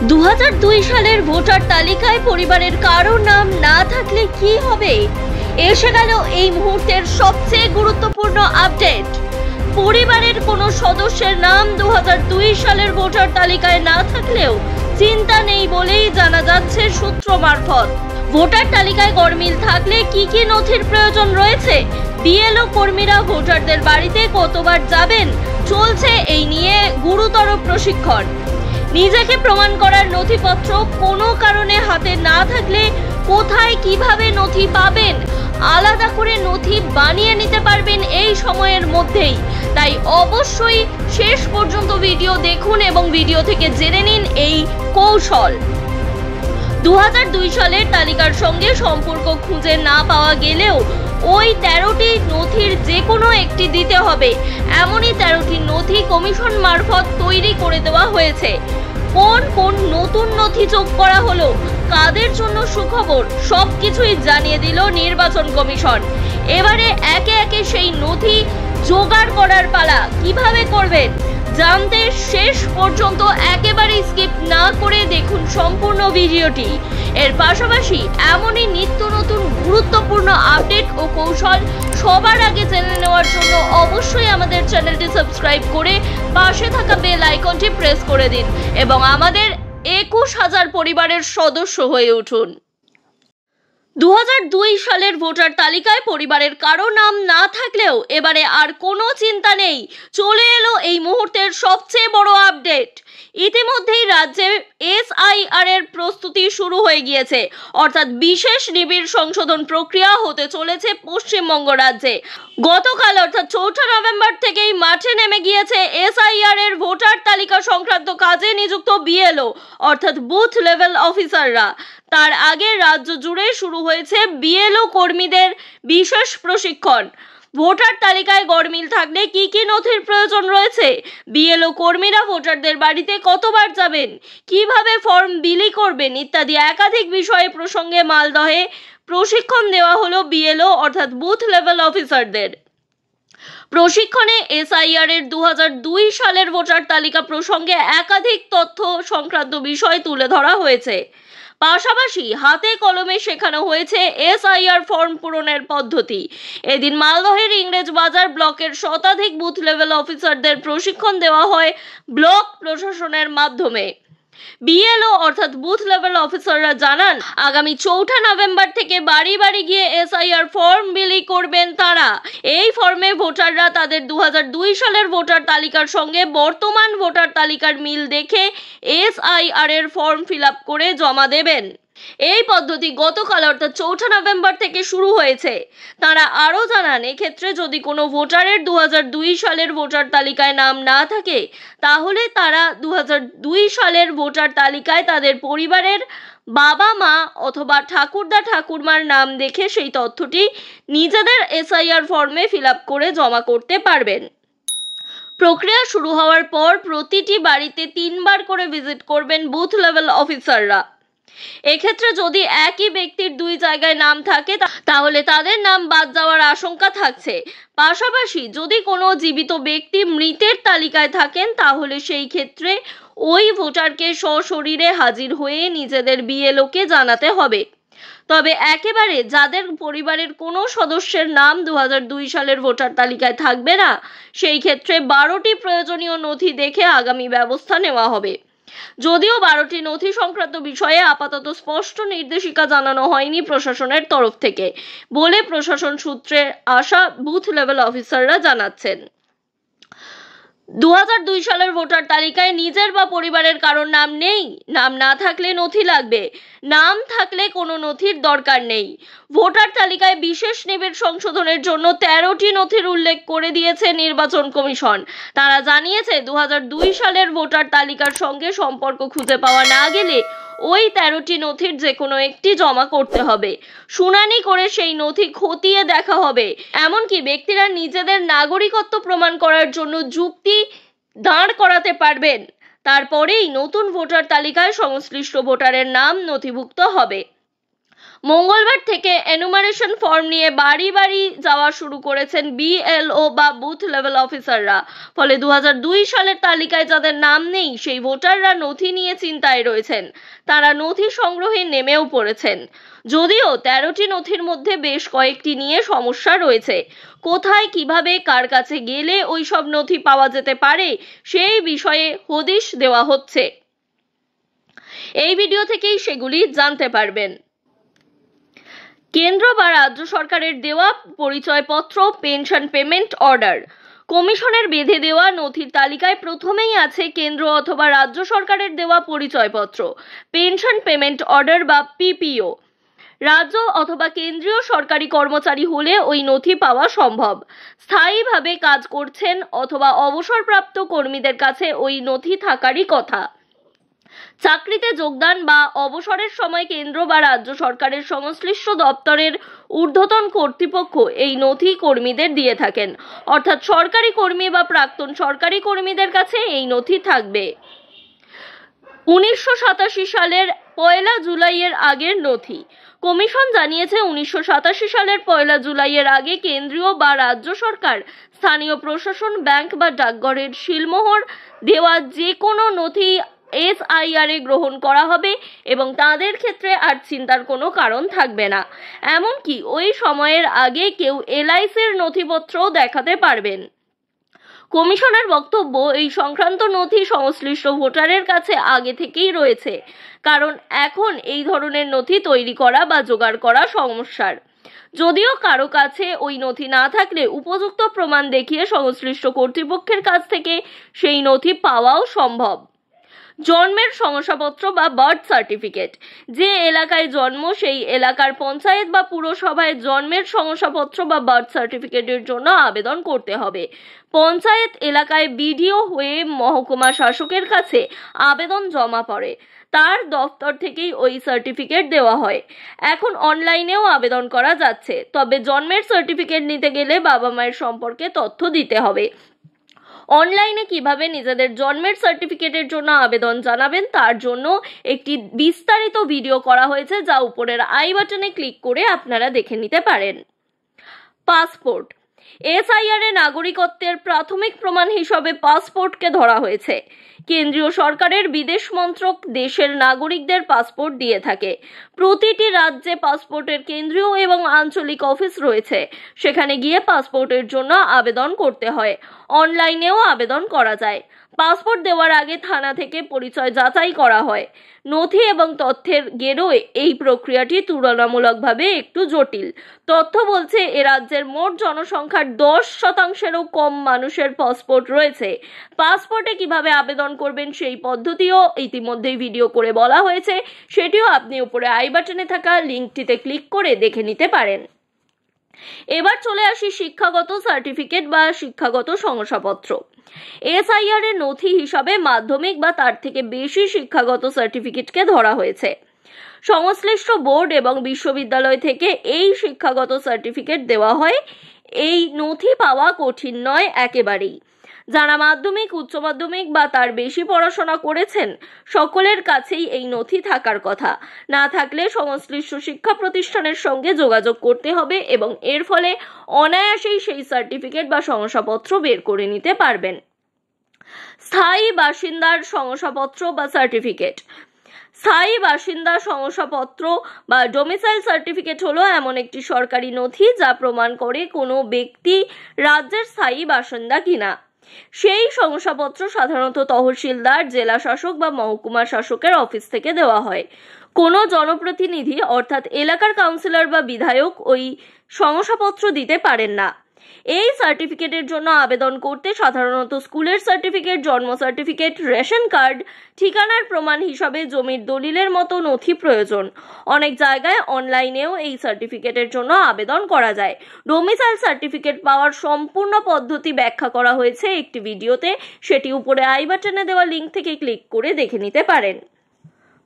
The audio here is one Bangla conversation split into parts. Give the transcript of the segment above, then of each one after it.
2002 সালের ভোটার তালিকায় পরিবারের কারো নাম না থাকলে কি হবে? এসে গেল এই মুহূর্তের সবচেয়ে গুরুত্বপূর্ণ আপডেট। পরিবারের কোনো সদস্যের নাম 2002 সালের ভোটার তালিকায় না থাকলেও চিন্তা নেই বলেই জানা যাচ্ছে সূত্র মারফত। ভোটার তালিকায় গরমিল থাকলে কি কি নথির প্রয়োজন রয়েছে? বিএলও কর্মীরা ভোটারদের বাড়িতে কতবার যাবেন? চলছে এই নিয়ে গুরুতর প্রশিক্ষণ। নিজেকে প্রমাণ করার নথিপত্র কোনো কারণে হাতে না থাকলে কোথায় কিভাবে নথি পাবেন? আলাদা করে নথি বানিয়ে নিতে পারবেন এই সময়ের মধ্যেই। তাই অবশ্যই শেষ পর্যন্ত ভিডিও দেখুন এবং ভিডিও থেকে জেনে নিন এই কৌশল। 2002 সালের তালিকার সঙ্গে সম্পর্ক খুঁজে না পাওয়া গেলেও ওই 13টি নথির যে কোনো একটি দিতে হবে। এমনই 13টি নথি কমিশন মারফত তৈরি করে দেওয়া হয়েছে। কোন কোন নতুন নথি যোগ করা হলো, কাদের জন্য সুখবর, সবকিছুই জানিয়ে দিল নির্বাচন কমিশন। এবারে একে একে সেই নথি জোগাড় করার পালা। কিভাবে করবেন জানতে শেষ পর্যন্ত একেবারেই স্কিপ না করে দেখুন সম্পূর্ণ ভিডিওটি। এর পাশাপাশি এমনই নিত্য নতুন গুরুত্বপূর্ণ আপডেট ও কৌশল সবার আগে জেনে নেওয়ার জন্য অবশ্যই আমাদের চ্যানেলটি সাবস্ক্রাইব করে পাশে থাকা বেল আইকনটি প্রেস করে দিন এবং আমাদের 21,000 পরিবারের সদস্য হয়ে উঠুন। 2002 সালের ভোটার তালিকায় পরিবারের কারো নাম না থাকলেও এবারে আর কোনো চিন্তা নেই। চলে এলো এই মুহূর্তের সবচেয়ে বড় আপডেট। ইতিমধ্যেই রাজ্যে SIR এর প্রস্তুতি শুরু হয়ে গিয়েছে, অর্থাৎ বিশেষ নিবিড় সংশোধন প্রক্রিয়া হতে চলেছে পশ্চিমবঙ্গ রাজ্যে। গতকাল অর্থাৎ 4 নভেম্বর থেকেই মাঠে নেমে গিয়েছে SIR এর ভোটার তালিকা সংক্রান্ত কাজে নিযুক্ত BLO অর্থাৎ বুথ লেভেল অফিসাররা। তার আগে রাজ্য জুড়ে শুরু হয়েছে BLO কর্মীদের বিশেষ প্রশিক্ষণ। ভোটার তালিকায় গরমিল থাকলে কি কি নথির প্রয়োজন রয়েছে? BLO কর্মীরা ভোটারদের বাড়িতে কতবার যাবেন? কিভাবে ফর্ম বিলি করবেন? ইত্যাদি একাধিক বিষয়ে প্রসঙ্গে মালদহে প্রশিক্ষণ দেওয়া হলো BLO অর্থাৎ বুথ লেভেল অফিসারদের। প্রশিক্ষণে SIR এর 2002 সালের ভোটার তালিকা প্রসঙ্গে একাধিক তথ্য সংক্রান্ত বিষয় তুলে ধরা হয়েছে। পাশাপাশি হাতে কলমে শেখানো হয়েছে SIR ফর্ম পূরণের পদ্ধতি। এদিন মালদহের ইংরেজ বাজার ব্লকের শতাধিক বুথ লেভেল অফিসারদের প্রশিক্ষণ দেওয়া হয় ব্লক প্রশাসনের মাধ্যমে। BLO অর্থাৎ বুথ লেভেল অফিসাররা জানান, আগামী 4 নভেম্বর থেকে বাড়ি বাড়ি গিয়ে SIR ফর্ম বিলি করবেন তারা। এই ফর্মে ভোটাররা তাদের 2002 সালের ভোটার তালিকার সঙ্গে বর্তমান ভোটার তালিকার মিল দেখে SIR এর ফর্ম ফিল আপ করে জমা দেবেন। এই পদ্ধতি গতকাল অর্থাৎ 4 নভেম্বর থেকে শুরু হয়েছে। তারা আরও জানান, এক্ষেত্রে যদি কোনো ভোটারের 2002 সালের ভোটার তালিকায় নাম না থাকে তাহলে তারা 2002 সালের ভোটার তালিকায় তাদের পরিবারের বাবা মা অথবা ঠাকুরদা ঠাকুরমার নাম দেখে সেই তথ্যটি নিজেদের SIR ফর্মে ফিল আপ করে জমা করতে পারবেন। প্রক্রিয়া শুরু হওয়ার পর প্রতিটি বাড়িতে 3 বার করে ভিজিট করবেন বুথ লেভেল অফিসাররা। এক্ষেত্রে যদি একই ব্যক্তির 2 জায়গায় নাম থাকে তাহলে তাদের নাম বাদ যাওয়ার আশঙ্কা থাকছে। পাশাপাশি যদি কোনো জীবিত ব্যক্তি মৃতের তালিকায় থাকেন তাহলে সেই ক্ষেত্রে ওই ভোটারকে সশরীরে হাজির হয়ে নিজেদের BLOকে জানাতে হবে। তবে একেবারে যাদের পরিবারের কোনো সদস্যের নাম 2002 সালের ভোটার তালিকায় থাকবে না, সেই ক্ষেত্রে 12টি প্রয়োজনীয় নথি দেখে আগামী ব্যবস্থা নেওয়া হবে। যদিও 12টি নথি সংক্রান্ত বিষয়ে আপাতত স্পষ্ট নির্দেশিকা জানানো হয়নি প্রশাসনের তরফ থেকে বলে প্রশাসন সূত্রে আসা বুথ লেভেল অফিসাররা জানাচ্ছেন। 2002 সালের ভোটার তালিকায় নিজের বা পরিবারের কারোর নাম নেই, নাম না থাকলে নথি লাগবে, নাম থাকলে কোনো নথির দরকার নেই। ভোটার তালিকায় বিশেষ নিবিড় সংশোধনের জন্য 13টি নথির উল্লেখ করে দিয়েছে নির্বাচন কমিশন। তারা জানিয়েছে 2002 সালের ভোটার তালিকার সঙ্গে সম্পর্ক খুঁজে পাওয়া না গেলে ওই 13টি নথির যে কোনো একটি জমা করতে হবে। শুনানি করে সেই নথি খতিয়ে দেখা হবে। এমনকি ব্যক্তিরা নিজেদের নাগরিকত্ব প্রমাণ করার জন্য যুক্তি দাঁড় করাতে পারবেন। তারপরেই নতুন ভোটার তালিকায় সংশ্লিষ্ট ভোটারের নাম নথিভুক্ত হবে। মঙ্গলবার থেকে এনুমারেশন ফর্ম নিয়ে বাড়ি বাড়ি যাওয়া শুরু করেছেন বিএলও বা বুথ লেভেল অফিসাররা। ফলে 2002 সালের তালিকায় যাদের নাম নেই সেই ভোটাররা নথি নিয়ে চিন্তায় রয়েছেন। তারা নথি সংগ্রহে নেমেও পড়েছেন। যদিও 13টি নথির মধ্যে বেশ কয়েকটি নিয়ে সমস্যা রয়েছে। কোথায়, কিভাবে, কার কাছে গেলে ওই সব নথি পাওয়া যেতে পারে সেই বিষয়ে হদিশ দেওয়া হচ্ছে। এই ভিডিও থেকেই সেগুলি জানতে পারবেন। কেন্দ্র বা রাজ্য সরকারের দেওয়া পরিচয়পত্র, পেনশন পেমেন্ট অর্ডার। কমিশনের বেঁধে দেওয়া নথির তালিকায় প্রথমেই আছে কেন্দ্র অথবা রাজ্য সরকারের দেওয়া পরিচয়পত্র, পেনশন পেমেন্ট অর্ডার বা পিপিও। রাজ্য অথবা কেন্দ্রীয় সরকারি কর্মচারী হলে ওই নথি পাওয়া সম্ভব। স্থায়ীভাবে কাজ করছেন অথবা অবসরপ্রাপ্ত কর্মীদের কাছে ওই নথি থাকারই কথা। চাকরিতে যোগদান বা অবসরের সময় কেন্দ্র বা রাজ্য সরকারের সংশ্লিষ্ট দপ্তরের ঊর্ধ্বতন কর্তৃপক্ষ এই নথি কর্মীদের দিয়ে থাকেন, অর্থাৎ সরকারি কর্মী বা প্রাক্তন সরকারি কর্মীদের কাছে এই নথি থাকবে। 1987 সালের 1 জুলাইয়ের আগের নথি। কমিশন জানিয়েছে 1987 সালের 1 জুলাইয়ের আগে কেন্দ্রীয় বা রাজ্য সরকার, স্থানীয় প্রশাসন, ব্যাংক বা ডাকঘরের সিলমোহর দেওয়া যে কোনো নথি SIR এ গ্রহণ করা হবে এবং তাদের ক্ষেত্রে আর চিন্তার কোনো কারণ থাকবে না। এমনকি ওই সময়ের আগে কেউ LICর নথিপত্রও দেখাতে পারবেন। কমিশনের বক্তব্য, এই সংক্রান্ত নথি সংশ্লিষ্ট ভোটারের কাছে আগে থেকেই রয়েছে, কারণ এখন এই ধরনের নথি তৈরি করা বা জোগাড় করা সমস্যার। যদিও কারো কাছে ওই নথি না থাকলে উপযুক্ত প্রমাণ দেখিয়ে সংশ্লিষ্ট কর্তৃপক্ষের কাছ থেকে সেই নথি পাওয়াও সম্ভব। জন্মের শংসাপত্র বা বার্থ সার্টিফিকেট। যে এলাকায় জন্ম সেই এলাকার পঞ্চায়েত বা পুরসভায় জন্মের শংসাপত্র বা বার্থ সার্টিফিকেটের জন্য আবেদন করতে হবে। পঞ্চায়েত এলাকায় BDO হয়ে মহকুমা শাসকের কাছে আবেদন জমা পড়ে। তার দপ্তর থেকেই ওই সার্টিফিকেট দেওয়া হয়। এখন অনলাইনেও আবেদন করা যাচ্ছে, তবে জন্মের সার্টিফিকেট নিতে গেলে বাবা মায়ের সম্পর্কে তথ্য দিতে হবে। অনলাইনে কিভাবে নিজেদের জন্মের সার্টিফিকেটের জন্য আবেদন জানাবেন তার জন্য একটি বিস্তারিত ভিডিও করা হয়েছে, যা উপরের আই বাটনে ক্লিক করে আপনারা দেখে নিতে পারেন। পাসপোর্ট। SIR এ নাগরিকত্বের প্রাথমিক প্রমাণ হিসেবে পাসপোর্টকে ধরা হয়েছে। কেন্দ্রীয় সরকারের বিদেশ মন্ত্রক দেশের নাগরিকদের পাসপোর্ট দিয়ে থাকে। প্রতিটি রাজ্যে পাসপোর্টের কেন্দ্রীয় এবং আঞ্চলিক অফিস রয়েছে। সেখানে গিয়ে পাসপোর্টের জন্য আবেদন করতে হয়। অনলাইনেও আবেদন করা যায়। পাসপোর্ট দেওয়ার আগে থানা থেকে পরিচয় যাচাই করা হয়। নথি এবং তথ্যের গেরোয় এই প্রক্রিয়াটি তুলনামূলকভাবে একটু জটিল। তথ্য বলছে এ রাজ্যের মোট জনসংখ্যার 10%-এরও কম মানুষের পাসপোর্ট রয়েছে। পাসপোর্টে কিভাবে আবেদন করবেন সেই পদ্ধতিও ইতিমধ্যেই ভিডিও করে বলা হয়েছে, সেটিও আপনি উপরে আই বাটনে থাকা লিঙ্কটিতে ক্লিক করে দেখে নিতে পারেন। এবার চলে আসি শিক্ষাগত সার্টিফিকেট বা শিক্ষাগত শংসাপত্র। SIR এর নথি হিসাবে মাধ্যমিক বা তার থেকে বেশি শিক্ষাগত সার্টিফিকেটকে ধরা হয়েছে। সংশ্লিষ্ট বোর্ড এবং বিশ্ববিদ্যালয় থেকে এই শিক্ষাগত সার্টিফিকেট দেওয়া হয়। এই নথি পাওয়া কঠিন নয় একেবারেই। যারা মাধ্যমিক, উচ্চ মাধ্যমিক বা তার বেশি পড়াশোনা করেছেন সকলের কাছেই এই নথি থাকার কথা। না থাকলে সংশ্লিষ্ট শিক্ষা প্রতিষ্ঠানের সঙ্গে যোগাযোগ করতে হবে এবং এর ফলে অনায়াসেই সেই সার্টিফিকেট বা শংসাপত্র বের করে নিতে পারবেন। স্থায়ী বাসিন্দার শংসাপত্র বা সার্টিফিকেট। স্থায়ী বাসিন্দা শংসাপত্র বা ডোমিসাইল সার্টিফিকেট হলো এমন একটি সরকারি নথি যা প্রমাণ করে কোনো ব্যক্তি রাজ্যের স্থায়ী বাসিন্দা কিনা। সেই শংসাপত্র সাধারণত তহসিলদার, জেলা শাসক বা মহকুমা শাসকের অফিস থেকে দেওয়া হয়। কোনো জনপ্রতিনিধি অর্থাৎ এলাকার কাউন্সিলর বা বিধায়ক ওই শংসাপত্র দিতে পারেন না। এই সার্টিফিকেটের জন্য আবেদন করতে সাধারণত স্কুলের সার্টিফিকেট, জন্ম সার্টিফিকেট, রেশন কার্ড, ঠিকানার প্রমাণ হিসাবে জমির দলিলের মতো নথি প্রয়োজন। অনেক জায়গায় অনলাইনেও এই সার্টিফিকেটের জন্য আবেদন করা যায়। ডোমিসাইল সার্টিফিকেট পাওয়ার সম্পূর্ণ পদ্ধতি ব্যাখ্যা করা হয়েছে একটি ভিডিওতে, সেটি উপরে আই বাটনে দেওয়া লিঙ্ক থেকে ক্লিক করে দেখে নিতে পারেন।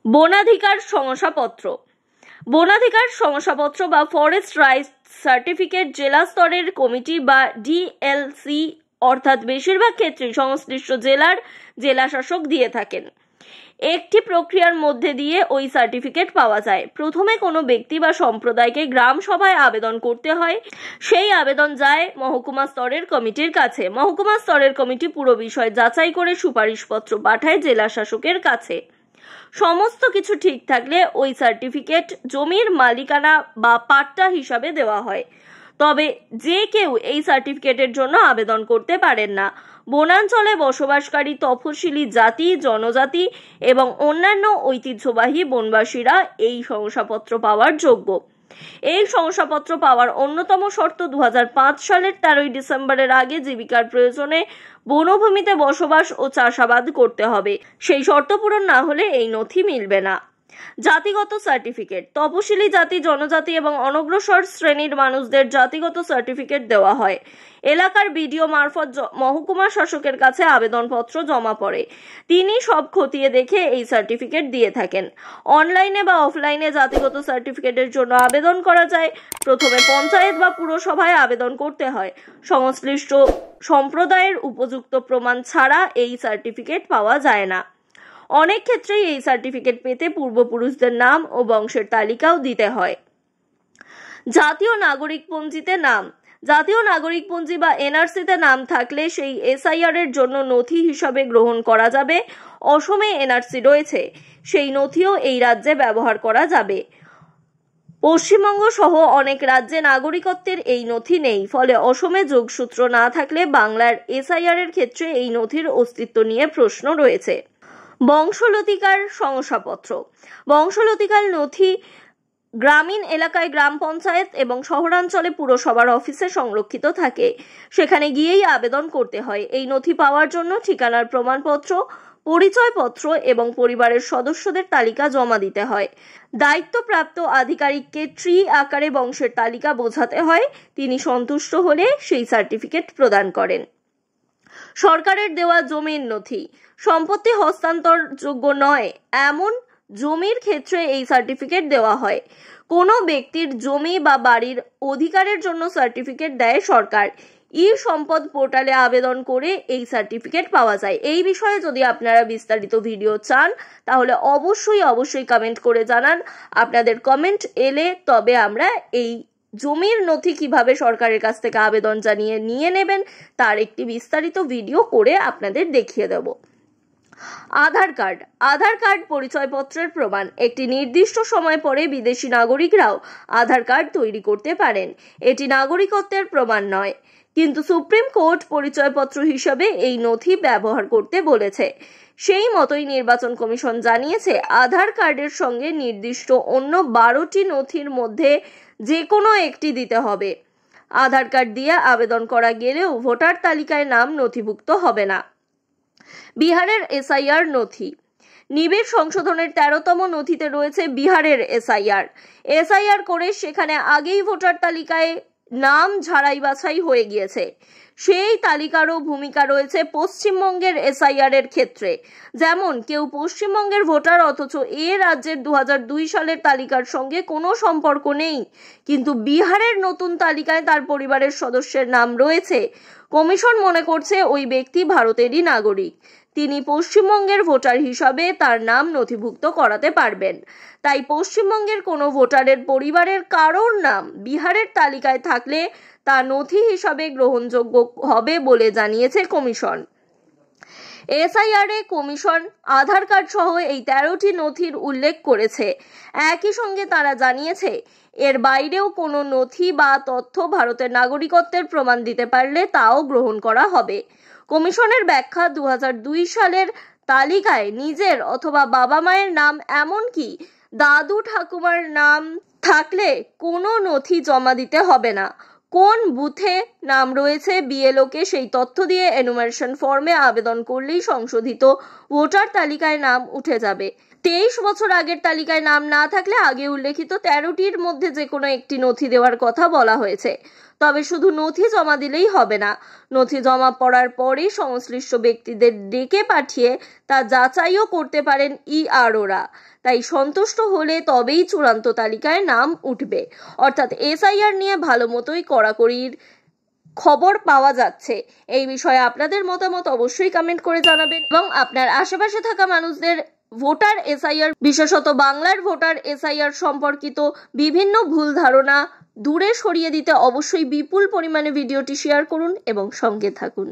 বনাধিকার শংসাপত্র। বনাধিকার শংসাপত্র বা ফরেস্ট রাইটস সার্টিফিকেট জেলা স্তরের কমিটি বা DLC অর্থাৎ বেশিরভাগ ক্ষেত্রে সংশ্লিষ্ট জেলার জেলা শাসক দিয়ে থাকেন। একটি প্রক্রিয়ার মধ্যে দিয়ে ওই সার্টিফিকেট পাওয়া যায়। প্রথমে কোনো ব্যক্তি বা সম্প্রদায়কে গ্রাম সভায় আবেদন করতে হয়। সেই আবেদন যায় মহকুমা স্তরের কমিটির কাছে। মহকুমা স্তরের কমিটি পুরো বিষয় যাচাই করে সুপারিশপত্র পাঠায় জেলা শাসকের কাছে। সমস্ত কিছু ঠিক থাকলে ওই সার্টিফিকেট জমির মালিকানা বা পাট্টা হিসাবে দেওয়া হয়। তবে যে কেউ এই সার্টিফিকেটের জন্য আবেদন করতে পারেন না। বনাঞ্চলে বসবাসকারী তফসিলি জাতি, জনজাতি এবং অন্যান্য ঐতিহ্যবাহী বনবাসীরা এই শংসাপত্র পাওয়ার যোগ্য। এই শংসাপত্র পাওয়ার অন্যতম শর্ত 2005 সালের 13 ডিসেম্বরের আগে জীবিকার প্রয়োজনে বনভূমিতে বসবাস ও চাষাবাদ করতে হবে। সেই শর্ত পূরণ না হলে এই নথি মিলবে না। জাতিগত সার্টিফিকেট। তপশিলি জাতি, জনজাতি এবং অনগ্রসর শ্রেণীর মানুষদের জাতিগত সার্টিফিকেট দেওয়া হয়। এলাকার বিডিও মারফত মহকুমা শাসকের কাছে আবেদনপত্র জমা পড়ে। তিনি সব খতিয়ে দেখে এই সার্টিফিকেট দিয়ে থাকেন। অনলাইনে বা অফলাইনে জাতিগত সার্টিফিকেটের জন্য আবেদন করা যায়। প্রথমে পঞ্চায়েত বা পুরসভায় আবেদন করতে হয়। সংশ্লিষ্ট সম্প্রদায়ের উপযুক্ত প্রমাণ ছাড়া এই সার্টিফিকেট পাওয়া যায় না। অনেক ক্ষেত্রেই এই সার্টিফিকেট পেতে পূর্বপুরুষদের নাম ও বংশের তালিকাও দিতে হয়। জাতীয় নাগরিকপঞ্জিতে নাম। জাতীয় নাগরিকপঞ্জি বা এনআরসিতে নাম থাকলে সেই এসআইআর এর জন্য নথি হিসাবে গ্রহণ করা যাবে। অসমে এনআরসি রয়েছে, সেই নথিও এই রাজ্যে ব্যবহার করা যাবে। পশ্চিমবঙ্গ সহ অনেক রাজ্যে নাগরিকত্বের এই নথি নেই, ফলে অসমে যোগসূত্র না থাকলে বাংলার এসআইআর এর ক্ষেত্রে এই নথির অস্তিত্ব নিয়ে প্রশ্ন রয়েছে। বংশলতিকার শংসাপত্র। বংশলতিকার নথি গ্রামীণ এলাকায় গ্রাম পঞ্চায়েত এবং শহরাঞ্চলে পুরসভার অফিসে সংরক্ষিত থাকে। সেখানে গিয়েই আবেদন করতে হয়। এই নথি পাওয়ার জন্য ঠিকানার প্রমাণপত্র, পরিচয়পত্র এবং পরিবারের সদস্যদের তালিকা জমা দিতে হয়। দায়িত্বপ্রাপ্ত আধিকারিককে ট্রি আকারে বংশের তালিকা বোঝাতে হয়। তিনি সন্তুষ্ট হলে সেই সার্টিফিকেট প্রদান করেন। সরকারের দেওয়া জমির নথি। সম্পত্তি হস্তান্তরযোগ্য নয় এমন জমির ক্ষেত্রে এই সার্টিফিকেট দেওয়া হয়। কোনো ব্যক্তির জমি বা বাড়ির অধিকারের জন্য সার্টিফিকেট দেয় সরকার। ই সম্পদ পোর্টালে আবেদন করে এই সার্টিফিকেট পাওয়া যায়। এই বিষয়ে যদি আপনারা বিস্তারিত ভিডিও চান তাহলে অবশ্যই কমেন্ট করে জানান। আপনাদের কমেন্ট এলে তবে আমরা এই জমির নথি কিভাবে সরকারের কাছ থেকে আবেদন জানিয়ে নিয়ে নেবেন তার একটি বিস্তারিত ভিডিও করে আপনাদের দেখিয়ে দেব। আধার কার্ড। আধার কার্ড পরিচয়পত্রের প্রমাণ। একটি নির্দিষ্ট সময় পরে বিদেশি নাগরিকরাও আধার কার্ড তৈরি করতে পারেন। এটি নাগরিকত্বের প্রমাণ নয়, কিন্তু সুপ্রিম কোর্ট পরিচয়পত্র হিসেবে এই নথি ব্যবহার করতে বলেছে। সেই মতোই নির্বাচন কমিশন জানিয়েছে আধার কার্ডের সঙ্গে নির্দিষ্ট অন্য 12টি নথির মধ্যে যে কোনো একটি দিতে হবে। আধার কার্ড দিয়ে আবেদন করা গেলেও ভোটার তালিকায় নাম নথিভুক্ত হবে না। বিহারের এসআইআর নথি। নিবিড় সংশোধনের 13তম নথিতে রয়েছে বিহারের এসআইআর করে সেখানে আগেই ভোটার তালিকায় নাম ঝাড়াই বাছাই হয়ে গিয়েছে। সেই তালিকারও ভূমিকা রয়েছে পশ্চিমবঙ্গের এসআইআর এর ক্ষেত্রে। যেমন কেউ পশ্চিমবঙ্গের ভোটার অথচ এ রাজ্যের 2002 সালের তালিকার সঙ্গে কোনো সম্পর্ক নেই, কিন্তু বিহারের নতুন তালিকায় তার পরিবারের সদস্যের নাম রয়েছে। কমিশন মনে করছে ওই ব্যক্তি ভারতেরই নাগরিক। তিনি পশ্চিমবঙ্গের ভোটার হিসাবে তার নাম নথিভুক্ত করাতে পারবেন। তাই পশ্চিমবঙ্গের কোনো ভোটারের পরিবারের কারোর নাম বিহারের তালিকায় থাকলে তা নথি হিসাবে গ্রহণযোগ্য হবে বলে জানিয়েছে কমিশন। এসআইআর এ কমিশন আধার কার্ড সহ এই 13টি নথির উল্লেখ করেছে। একই সঙ্গে তারা জানিয়েছে এর বাইরেও কোনো নথি বা তথ্য ভারতের নাগরিকত্বের প্রমাণ দিতে পারলে তাও গ্রহণ করা হবে। কমিশনের ব্যাখ্যা, 2002 সালের তালিকায় নিজের অথবা বাবা মায়ের নাম এমনকি দাদু ঠাকুমার নাম থাকলে কোনো নথি জমা দিতে হবে না। কোন বুথে নাম রয়েছে বিএলওকে সেই তথ্য দিয়ে এনুমারেশন ফর্মে আবেদন করলেই সংশোধিত ভোটার তালিকায় নাম উঠে যাবে। 23 বছর আগের তালিকায় নাম না থাকলে আগে উল্লেখিত 13টির মধ্যে যে কোনো একটি নথি দেওয়ার কথা বলা হয়েছে। তবে শুধু নথি জমা দিলেই হবে না, নথি জমা পড়ার পরে সংশ্লিষ্ট ব্যক্তিদের ডেকে পাঠিয়ে তা যাচাইও করতে পারেন ইআরওরা। তাই সন্তুষ্ট হলে তবেই চূড়ান্ত তালিকায় নাম উঠবে। অর্থাৎ এসআইআর নিয়ে ভালো মতোই কড়াকড়ির খবর পাওয়া যাচ্ছে। এই বিষয়ে আপনাদের মতামত অবশ্যই কমেন্ট করে জানাবেন এবং আপনার আশেপাশে থাকা মানুষদের ভোটার এসআইআর, বিশেষত বাংলার ভোটার এসআইআর সম্পর্কিত বিভিন্ন ভুল ধারণা দূরে সরিয়ে দিতে অবশ্যই বিপুল পরিমাণে ভিডিওটি শেয়ার করুন এবং সঙ্গে থাকুন।